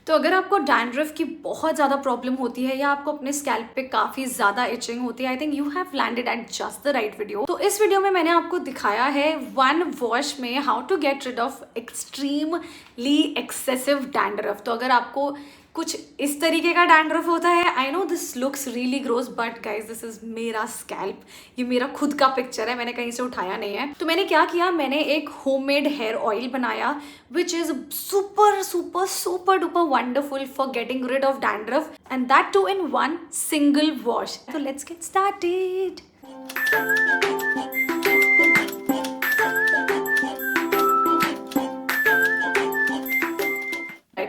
तो अगर आपको डैंड्रफ की बहुत ज़्यादा प्रॉब्लम होती है या आपको अपने स्कैल्प पे काफ़ी ज़्यादा इचिंग होती है, I think you have landed at just the right video. तो इस वीडियो में मैंने आपको दिखाया है वन वॉश में how to get rid of extremely excessive dandruff. तो अगर आपको कुछ इस तरीके का डैंड्रफ होता है, I know this looks really gross but guys this is मेरा स्कैल्प, ये मेरा खुद का पिक्चर है, मैंने कहीं से उठाया नहीं है। तो मैंने क्या किया, मैंने एक होममेड हेयर ऑयल बनाया which is super super super duper wonderful for getting rid of dandruff and that too in one single wash. तो let's get started.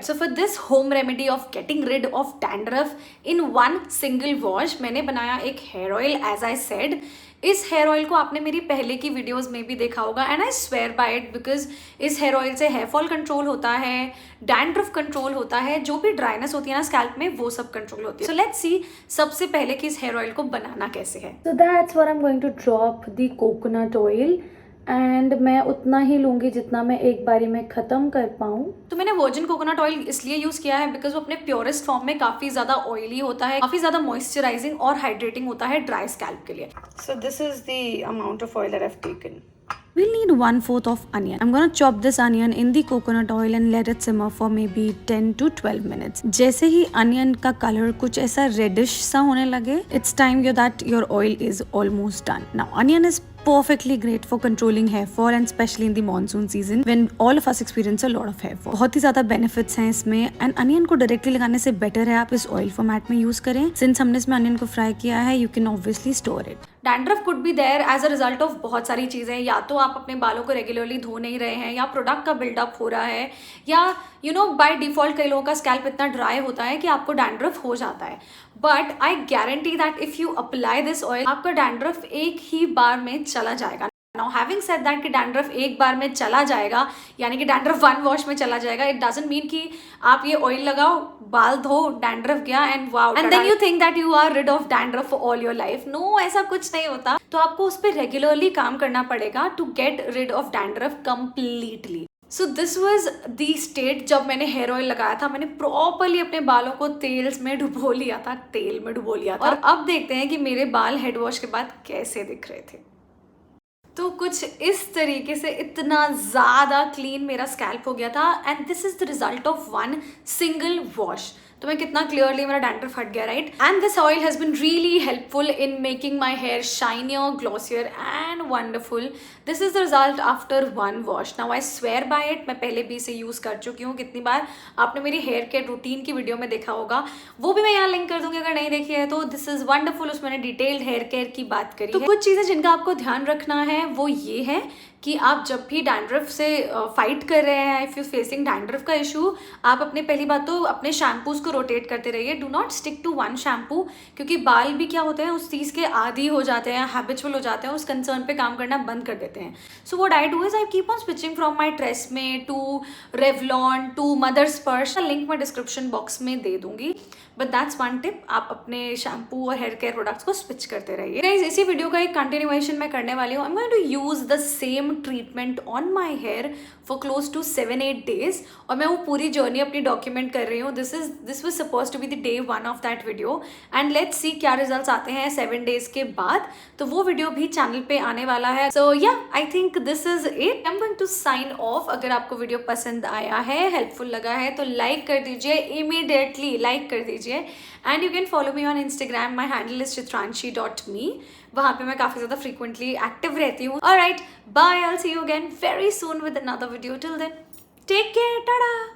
So for this home remedy of getting rid of dandruff in one single wash, मैंने बनाया एक hair oil as I said. इस hair oil को आपने मेरी पहले की वीडियोस में भी देखा होगा and I swear by it because इस हेयर ऑयल से हेयर फॉल कंट्रोल होता है, डैंड्रफ कंट्रोल होता है, जो भी ड्राइनेस होती है ना स्कैल्प में वो सब कंट्रोल होती है। सो लेट्स सी सबसे पहले कि इस हेयर ऑयल को बनाना कैसे है। So that's what I'm going to drop the coconut oil and मैं उतना ही लूँगी जितना मैं एक बारी में ख़त्म कर पाऊँ। तो मैंने वर्जिन कोकोनट ऑयल इसलिए यूज़ किया है बिकॉज वो अपने प्योरेस्ट फॉर्म में काफ़ी ज़्यादा ऑयली होता है, काफ़ी ज़्यादा मॉइस्चराइजिंग और हाइड्रेटिंग होता है ड्राई स्कैल्प के लिए। So this is the amount of oil that I have taken. We'll need 1/4 of onion. I'm gonna chop this onion in the coconut oil and let it simmer for maybe 10 to 12 minutes. जैसे ही onion का color कुछ ऐसा reddish सा होने लगे, it's time that your oil is almost done. Now onion is perfectly great for controlling hair fall and especially in the monsoon season when all of us experience a lot of hair fall. बहुत ही ज़्यादा benefits हैं इसमें and onion को directly लगाने से better है आप इस oil format में use करें। Since हमने इसमें onion को fry किया है, you can obviously store it. Dandruff could be there as a result of बहुत सारी चीज़ें, या तो आप अपने बालों को रेगुलरली धो नहीं रहे हैं, या प्रोडक्ट का बिल्डअप हो रहा है, या यू नो बाय डिफॉल्ट कई लोगों का स्कैल्प इतना ड्राई होता है कि आपको डैंड्रफ हो जाता है। But I guarantee that if you apply this oil आपका डैंड्रफ एक ही बार में चला जाएगा। नाउ हैविंग सेड दैट कि डैंड्रफ एक बार में चला जाएगा यानी कि डैंड्रफ वन वॉश में चला जाएगा, इट डजंट मीन कि आप ये ऑयल लगाओ, बाल धो, डैंड्रफ गया and wow and then you think that you are rid of dandruff for all your life. No, ऐसा कुछ नहीं होता। तो आपको उस पर रेगुलरली काम करना पड़ेगा to get rid of dandruff completely. So this was the state जब मैंने हेयर ऑयल लगाया था, मैंने प्रॉपरली अपने बालों को तेल में डुबो लिया था और अब देखते हैं कि मेरे बाल हेड वॉश के बाद कैसे दिख रहे थे। तो कुछ इस तरीके से इतना ज़्यादा क्लीन मेरा स्कैल्प हो गया था and this is the result of one single wash. तो मैं कितना क्लियरली मेरा डैंड्रफ हट गया, right? And this oil has been really helpful in making my hair shinier, glossier and wonderful. This is the result after one wash. Now I swear by it, मैं पहले भी इसे यूज़ कर चुकी हूँ कितनी बार, आपने मेरी हेयर केयर रूटीन की वीडियो में देखा होगा, वो भी मैं यहाँ लिंक कर दूँगी अगर नहीं देखी है तो। दिस इज वंडरफुल, उसमें मैंने डिटेल्ड हेयर केयर की बात करी। तो कुछ चीज़ें जिनका आपको ध्यान रखना है वो ये है कि आप जब भी डैंड्रफ से फाइट कर रहे हैं, इफ़ यू फेसिंग डैंड्रफ का इशू, आप अपने पहली बात तो अपने शैम्पूज को रोटेट करते रहिए। Do not stick to one shampoo, क्योंकि बाल भी क्या होते हैं उस चीज़ के आदी हो जाते हैं, हैबिचुअल हो जाते हैं, उस कंसर्न पे काम करना बंद कर देते हैं। So what I do is I keep on switching from my Tresemme to Revlon to Mother Sparsh. Link मैं डिस्क्रिप्शन बॉक्स में दे दूंगी, बट दैट्स वन टिप, आप अपने शैम्पू और हेयर केयर प्रोडक्ट्स को स्विच करते रहिए। गाइस, इसी वीडियो का एक कंटिन्यूएशन मैं करने वाली हूँ। I am going to use the same treatment on my hair for close to 7-8 days और मैं वो पूरी जर्नी अपनी डॉक्यूमेंट कर रही हूँ। This was suppose to be the day 1 of that video and let's see क्या रिजल्ट्स आते हैं 7 डेज के बाद। तो वो वीडियो भी चैनल पे आने वाला है। So yeah I think this is it. I am going to sign off. अगर आपको वीडियो पसंद आया है, हेल्पफुल लगा है तो लाइक कर दीजिए, इमीडिएटली लाइक कर दीजिए and you can follow me on Instagram. My handle is chitranshi.me। वहाँ पे मैं काफ़ी ज़्यादा फ्रीक्वेंटली एक्टिव रहती हूँ। Alright, bye, I will see you again very soon with another video. Till then take care, Tata.